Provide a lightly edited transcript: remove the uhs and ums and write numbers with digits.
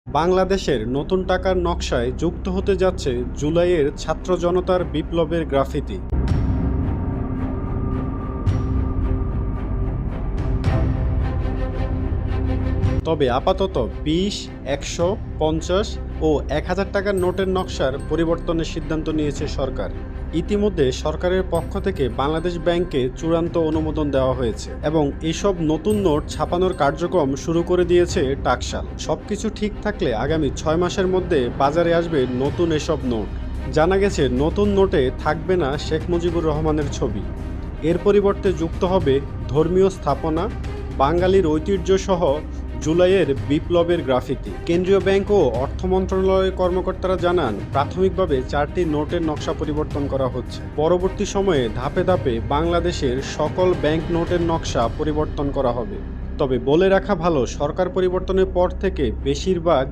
বাংলাদেশের নতুন টাকার নকশায় যুক্ত হতে যাচ্ছে জুলাইয়ের ছাত্র জনতার বিপ্লবের গ্রাফিতি। তবে আপাতত ২০, ১০০, ৫০ ও ১,০০০ টাকার নোটের নকশার পরিবর্তনের সিদ্ধান্ত নিয়েছে সরকার। ইতিমধ্যে সরকারের পক্ষ থেকে বাংলাদেশ ব্যাংকে চূড়ান্ত অনুমোদন দেওয়া হয়েছে এবং এসব নতুন নোট ছাপানোর কার্যক্রম শুরু করে দিয়েছে টাকশাল। সবকিছু ঠিক থাকলে আগামী ৬ মাসের মধ্যে বাজারে আসবে নতুন এসব নোট। জানা গেছে নতুন নোটে থাকবে না শেখ মুজিবুর রহমানের ছবি। এর পরিবর্তে যুক্ত হবে ধর্মীয় স্থাপনা, বাঙালির ঐতিহ্যসহ জুলাইয়ের বিপ্লবের গ্রাফিতি। কেন্দ্রীয় ব্যাংক ও অর্থ মন্ত্রণালয়ের কর্মকর্তারা জানান, প্রাথমিকভাবে ৪টি নোটের নকশা পরিবর্তন করা হচ্ছে। পরবর্তী সময়ে ধাপে ধাপে বাংলাদেশের সকল ব্যাংক নোটের নকশা পরিবর্তন করা হবে। তবে বলে রাখা ভালো, সরকার পরিবর্তনের পর থেকে বেশিরভাগ